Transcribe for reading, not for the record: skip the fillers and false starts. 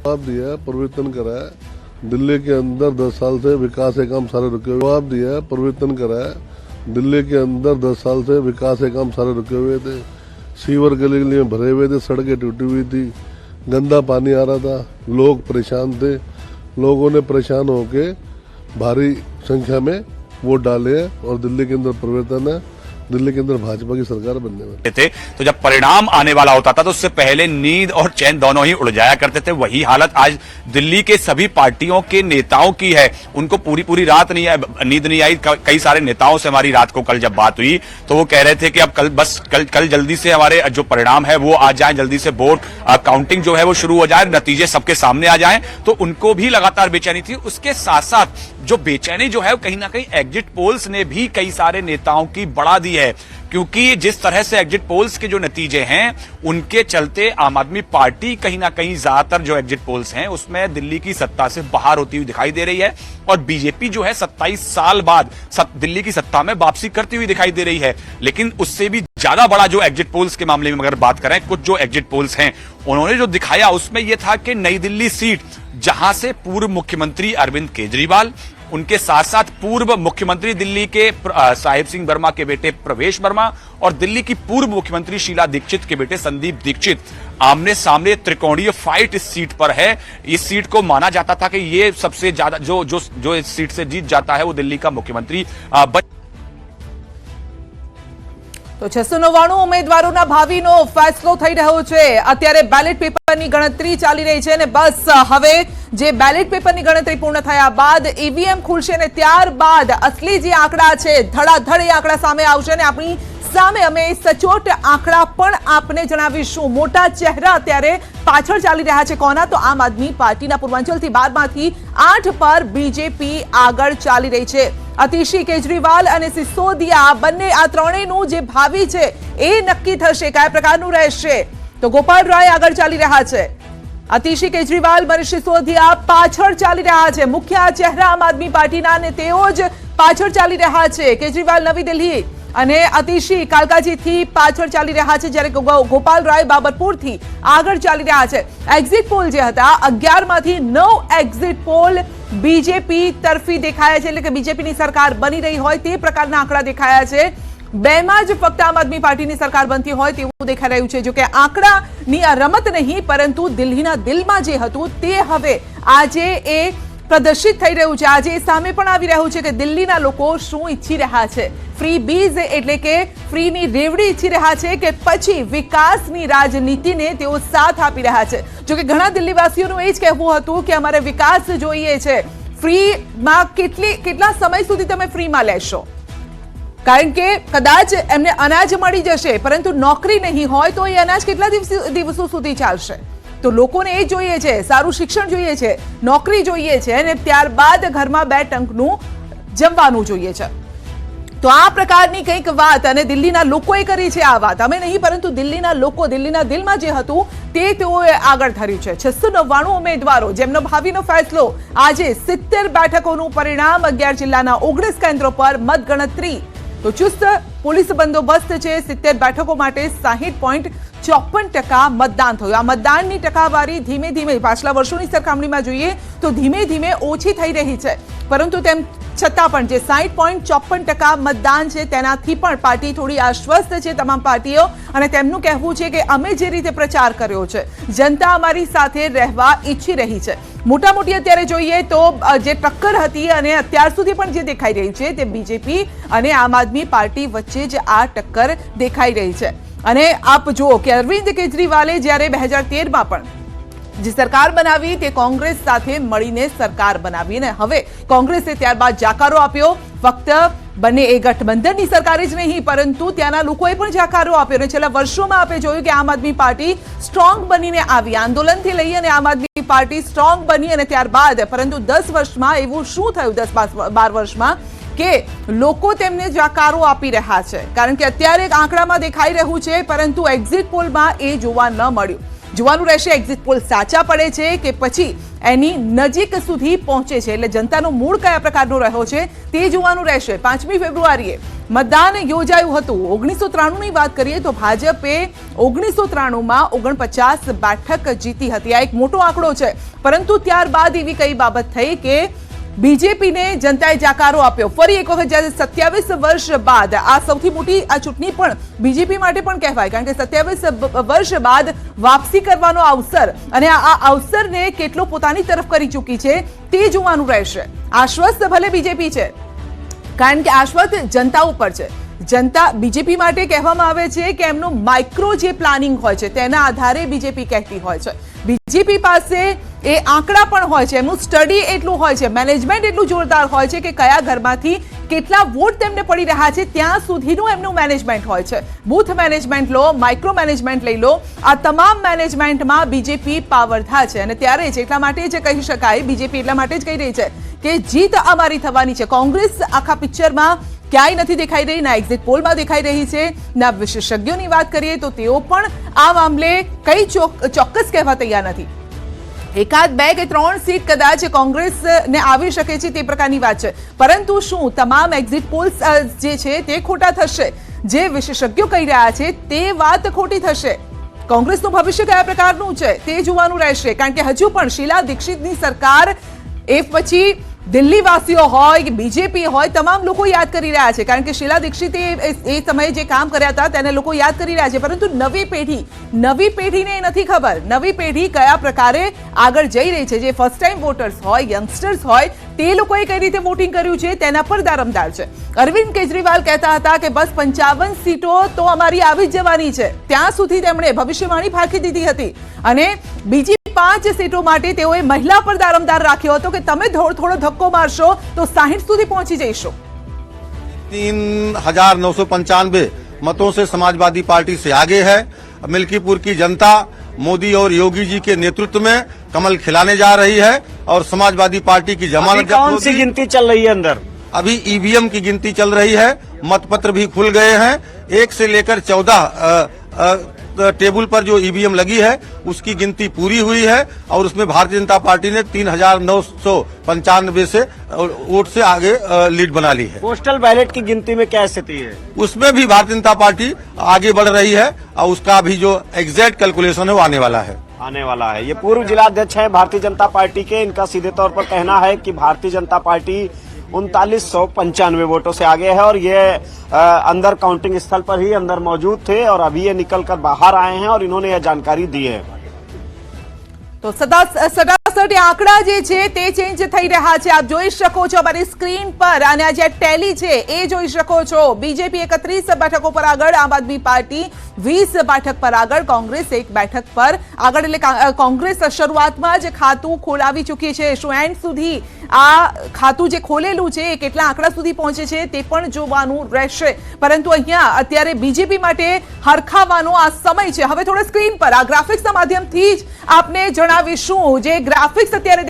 जवाब दिया, परिवर्तन करा है। दिल्ली के अंदर 10 साल से विकास के काम सारे रुके हुए। जवाब दिया, परिवर्तन करा है। दिल्ली के अंदर 10 साल से विकास के काम सारे रुके हुए थे। सीवर गली में भरे हुए थे, सड़कें टूटी हुई थी, गंदा पानी आ रहा था, लोग परेशान थे। लोगों ने परेशान होके भारी संख्या में वोट डाले हैं और दिल्ली के अंदर परिवर्तन है। दिल्ली के अंदर भाजपा की सरकार बनने वाली थे। तो जब परिणाम आने वाला होता था तो उससे पहले नींद और चैन दोनों ही उड़ जाया करते थे। वही हालत आज दिल्ली के सभी पार्टियों के नेताओं की है। उनको पूरी रात नींद नहीं आई। कई सारे नेताओं से हमारी रात को कल जब बात हुई तो वो कह रहे थे कि अब कल जल्दी से हमारे जो परिणाम है वो आ जाए, जल्दी से वोट काउंटिंग जो है वो शुरू हो जाए, नतीजे सबके सामने आ जाए। तो उनको भी लगातार बेचैनी थी। उसके साथ साथ जो बेचैनी जो है कहीं ना कहीं एग्जिट पोल्स ने भी कई सारे नेताओं की बढ़ा दी है, क्योंकि जिस तरह से एग्जिट पोल्स के जो नतीजे हैं उनके चलते आम आदमी पार्टी कहीं ना कहीं ज्यादातर जो एग्जिट पोल्स हैं उसमें दिल्ली की सत्ता से बाहर होती हुई दिखाई दे रही है और बीजेपी जो है 27 साल बाद दिल्ली की सत्ता में वापसी करती हुई दिखाई दे रही है। लेकिन उससे भी ज्यादा बड़ा जो एग्जिट पोल्स के मामले में अगर बात करें, कुछ जो एग्जिट पोल्स हैं उन्होंने जो दिखाया उसमें यह था कि नई दिल्ली सीट जहां से पूर्व मुख्यमंत्री अरविंद केजरीवाल, उनके साथ साथ पूर्व मुख्यमंत्री दिल्ली के साहिब सिंह वर्मा के बेटे प्रवेश वर्मा और दिल्ली की पूर्व मुख्यमंत्री शीला दीक्षित के बेटे संदीप दीक्षित आमने सामने त्रिकोणीय फाइट इस सीट पर है। इस सीट को माना जाता था कि ये सबसे ज्यादा जो इस सीट से जीत जाता है वो दिल्ली का मुख्यमंत्री तो 699 ઉમેદવારોના ભાવિનો ફેસલો થઈ રહ્યો છે। અત્યારે બેલેટ પેપરની ગણતરી ચાલી રહી છે અને બસ હવે જે બેલેટ પેપરની ગણતરી પૂર્ણ થયા બાદ ઈવીએમ ખુલશે અને ત્યારબાદ અસલી જે આંકડા છે ધડાધડ એ આંકડા સામે આવશે અને આપણી સામે અમે સચોટ આંકડા પણ આપને જણાવીશું। મોટા ચહેરા અત્યારે પાછળ ચાલી રહ્યા છે કોના? તો આમ આદમી પાર્ટીના પૂર્વાંચલથી 12માંથી 8 પર બીજેપી આગળ ચાલી રહી છે। અતિશી કેજરીવાલ અને સિસોદિયા બંને આ ત્રણેયનું જે ભાવિ છે એ નક્કી થશે કયા પ્રકારનું રહેશે। તો ગોપાલ રાય આગળ ચાલી રહ્યા છે, અતિશી કેજરીવાલ, મનીષ સિસોદિયા પાછળ ચાલી રહ્યા છે। મુખ્ય ચહેરા આમ આદમી પાર્ટીના અને તેઓ જ પાછળ ચાલી રહ્યા છે। કેજરીવાલ નવી દિલ્હી અને અતિશી કાલકાજીથી પાછળ ચાલી રહ્યા છે, જ્યારે ગોપાલ રાય બાબરપુરથી આગળ ચાલી રહ્યા છે। એક્ઝિટ પોલ જે હતા 11માંથી 9 એક્ઝિટ પોલ બીજેપી તરફી દેખાયા છે, એટલે કે બીજેપીની સરકાર બની રહી હોય તે પ્રકારના આંકડા દેખાયા છે। 2માં જ ફક્ત આમ આદમી પાર્ટીની સરકાર બનતી હોય તેવું દેખાઈ રહ્યું છે। જો કે આંકડાની આ રમત નહીં, પરંતુ દિલ્હીના દિલમાં જે હતું તે હવે આજે એ પ્રદર્શિત થઈ રહ્યું છે। આજે સામે પણ આવી રહ્યું છે કે દિલ્હીના લોકો શું ઈચ્છી રહ્યા છે। ફ્રી બીઝ એટલે કે ફ્રીની રેવડી ઈચ્છી રહ્યા છે કે પછી વિકાસની રાજનીતિને તેઓ સાથ આપી રહ્યા છે। જો કે ઘણા દિલ્હીવાસીઓનું એ જ કહેવું હતું કે અમારે વિકાસ જોઈએ છે, ફ્રીમાં કેટલા સમય સુધી તમે ફ્રીમાં લેશો? કારણ કે કદાચ એમને અનાજ મળી જશે પરંતુ નોકરી નહીં હોય તો એ અનાજ કેટલા દિવસો સુધી ચાલશે? તો લોકોને એ જોઈએ છે, સારું શિક્ષણ જોઈએ છે, નોકરી જોઈએ છે અને ત્યારબાદ ઘરમાં 2 ટંકનું જમવાનું જોઈએ છે। તો આ પ્રકારની કંઈક વાત અને દિલ્હીના લોકોએ કરી છે આ વાત, અમે નહીં પરંતુ દિલ્હીના લોકો, દિલ્હીના દિલમાં જે હતું તે તેઓએ આગળ ધર્યું છે। 699 ઉમેદવારો જેમનો ભાવિનો ફેસલો આજે 70 બેઠકોનું પરિણામ 11 જિલ્લાના 19 કેન્દ્રો પર મતગણતરી। તો ચુસ્ત પોલીસ બંદોબસ્ત છે। 70 બેઠકો માટે 60.54% મતદાન થયું। આ મતદાનની ટકાવારી ધીમે ધીમે પાછલા વર્ષોની સરખામણીમાં જોઈએ તો ધીમે ધીમે ઓછી થઈ રહી છે, પરંતુ તેમ છતાં પણ જે 60.54% મતદાન છે તેનાથી પણ પાર્ટી થોડી આશ્વસ્ત છે તમામ પાર્ટીઓ અને તેમનું કહેવું છે કે અમે જે રીતે પ્રચાર કર્યો છે જનતા અમારી સાથે રહેવા ઈચ્છી રહી છે। મોટામોટી અત્યારે જોઈએ તો જે ટક્કર હતી અને અત્યાર સુધી પણ જે દેખાઈ રહી છે તે બીજેપી અને આમ આદમી પાર્ટી વચ્ચે જ આ ટક્કર દેખાઈ રહી છે। અને આપ જુઓ કે અરવિંદ કેજરીવાલે જ્યારે 2013માં પણ જે સરકાર બનાવી તે કોંગ્રેસ સાથે મળીને સરકાર બનાવી અને હવે કોંગ્રેસે ત્યારબાદ જાકારો આપ્યો। ફક્ત બંને એ ગઠબંધનની સરકારે જ નહીં પરંતુ ત્યાંના લોકોએ પણ જાકારો આપ્યો અને છેલ્લા વર્ષોમાં આપણે જોયું કે આમ આદમી પાર્ટી સ્ટ્રોંગ બનીને આવી, આંદોલનથી લઈ અને આમ આદમી પાર્ટી સ્ટ્રોંગ બની અને ત્યારબાદ પરંતુ 10 વર્ષમાં એવું શું થયું 10-12 વર્ષમાં કે લોકો તેમને જાકારો આપી રહ્યા છે? કારણ કે અત્યારે આંકડામાં દેખાઈ રહ્યું છે પરંતુ એક્ઝિટ પોલમાં એ જોવા ન મળ્યું। જોવાનું રહેશે એક્ઝિટ પોલ સાચા પડે છે કે પછી એની નજીક સુધી પહોંચે છે, એટલે જનતાનો મૂડ કયા પ્રકારનો રહ્યો છે તે જોવાનું રહેશે. 5મી ફેબ્રુઆરીએ મતદાન યોજાયું હતું. 1993ની વાત કરીએ તો ભાજપે 1993માં 49 બેઠક જીતી હતી. આ એક મોટો આંકડો છે, પરંતુ ત્યારબાદ એવી કઈ બાબત થઈ કે બીજેપીને જનતાએ જાકારો આપ્યો. ફરી એક વખત જ્યારે 27 વર્ષ બાદ આ સૌથી મોટી આ ચૂંટણી પણ બીજેપી માટે પણ કહેવાય, કારણ કે 27 વર્ષ બાદ વાપસી કરવાનો અવસર, અને આ અવસરને કેટલો પોતાની તરફ કરી ચૂકી છે તે જોવાનું રહેશે. આશ્વસ્ત ભલે બીજેપી છે, કારણ કે આશ્વસ્ત જનતા ઉપર છે. જનતા બીજેપી માટે કહેવામાં આવે છે કે એમનું માઇક્રો જે પ્લાનિંગ હોય છે તેના આધારે બીજેપી કહેતી હોય છે. બીજેપી પાસે એ આંકડા પણ હોય છે, એમનું સ્ટડી એટલું હોય છે, મેનેજમેન્ટ એટલું જોરદાર હોય છે કે કયા ઘરમાંથી કેટલા વોટ તેમને પડી રહ્યા છે ત્યાં સુધીનું એમનું મેનેજમેન્ટ હોય છે. બૂથ મેનેજમેન્ટ લો, માઇક્રો મેનેજમેન્ટ લઈ લો, આ તમામ મેનેજમેન્ટમાં બીજેપી પાવરધા છે. અને ત્યારે જ એટલા માટે જ કહી શકાય, બીજેપી એટલા માટે જ કહી રહી છે કે જીત અમારી થવાની છે. કોંગ્રેસ આખા પિક્ચરમાં ક્યાંય નથી દેખાઈ રહી, ના એક્ઝિટ પોલમાં દેખાઈ રહી છે, ના વિશેષજ્ઞોની વાત કરીએ તો તેઓ પણ આ મામલે કઈ ચોક્કસ કહેવા તૈયાર નથી. એકાદ 2 કે 3 સીટ કદાચ કોંગ્રેસને આવી શકે છે તે પ્રકારની વાત છે, પરંતુ શું તમામ એક્ઝિટ પોલ્સ જે છે તે ખોટા થશે? જે વિશેષજ્ઞો કહી રહ્યા છે તે વાત ખોટી થશે? કોંગ્રેસનું ભવિષ્ય કયા પ્રકારનું છે તે જોવાનું રહેશે, કારણ કે હજુ પણ શીલા દીક્ષિતની સરકાર એ પછી દિલ્હીવાસીઓ હોય કે બીજેપી હોય તમામ લોકો યાદ કરી રહ્યા છે, કારણ કે શીલા દીક્ષિતે એ સમયે જે કામ કર્યા હતા તેને લોકો યાદ કરી રહ્યા છે. પરંતુ નવી પેઢીને એ નથી ખબર નવી પેઢી કયા પ્રકારે આગળ જઈ રહી છે. જે ફર્સ્ટ ટાઈમ વોટર્સ હોય, યંગસ્ટર્સ હોય, તે લોકોએ કઈ રીતે વોટિંગ કર્યું છે તેના પર દારમદાર છે. અરવિંદ કેજરીવાલ કહેતા હતા કે બસ 55 સીટો તો અમારી આવી જ જવાની છે, ત્યાં સુધી તેમણે ભવિષ્યવાણી ફાંકી દીધી હતી. અને બીજી 5 સીટો માટે તેઓએ મહિલા પર દારમદાર રાખ્યો હતો કે તમે થોડો ધક્કો મારશો તો 60 સુધી પહોંચી જઈશો. 3995 मतों से समाजवादी पार्टी से आगे है. मिल्कीपुर की जनता मोदी और योगी जी के नेतृत्व में कमल खिलाने जा रही है और समाजवादी पार्टी की जमानत कौन सी गिनती चल रही है अंदर? अभी ईवीएम की गिनती चल रही है. मतपत्र भी खुल गए हैं. 1 से लेकर 14 टेबल पर जो ईवीएम लगी है उसकी गिनती पूरी हुई है और उसमें भारतीय जनता पार्टी ने 3995 से वोट से आगे लीड बना ली है. पोस्टल बैलेट की गिनती में क्या स्थिति है? उसमें भी भारतीय जनता पार्टी आगे बढ़ रही है और उसका भी जो एग्जैक्ट कैलकुलेशन है वो आने वाला है. ये पूर्व जिलाध्यक्ष है भारतीय जनता पार्टी के. इनका सीधे तौर पर कहना है कि भारतीय जनता पार्टी 3995 वोटों से आगे है और ये अंदर काउंटिंग स्थल पर ही अंदर मौजूद थे और अभी ये निकलकर बाहर आए हैं और इन्होंने यह जानकारी दी है. તો સટાસટ આંકડા જે છે તે ચેન્જ થઈ રહ્યા છે. આપ જોઈ શકો છો અમારી સ્ક્રીન પર, અને આ જે ટેલી છે એ જોઈ શકો છો. બીજેપી 31 બેઠકો પર આગળ, આમ આદમી પાર્ટી 20 બેઠક પર આગળ, કોંગ્રેસ 1 બેઠક પર આગળ. એટલે કોંગ્રેસ શરૂઆતમાં જ ખાતું ખોલાવી ચૂકી છે. શું એન્ડ સુધી આ ખાતું જે ખોલેલું છે એ કેટલા આંકડા સુધી પહોંચે છે તે પણ જોવાનું રહેશે. પરંતુ અહીંયા અત્યારે બીજેપી માટે હરખાવાનો આ સમય છે. હવે થોડા સ્ક્રીન પર આ ગ્રાફિક્સના માધ્યમથી જ આપને જણાવીશું. જે ગ્રાફિક્સ અત્યારે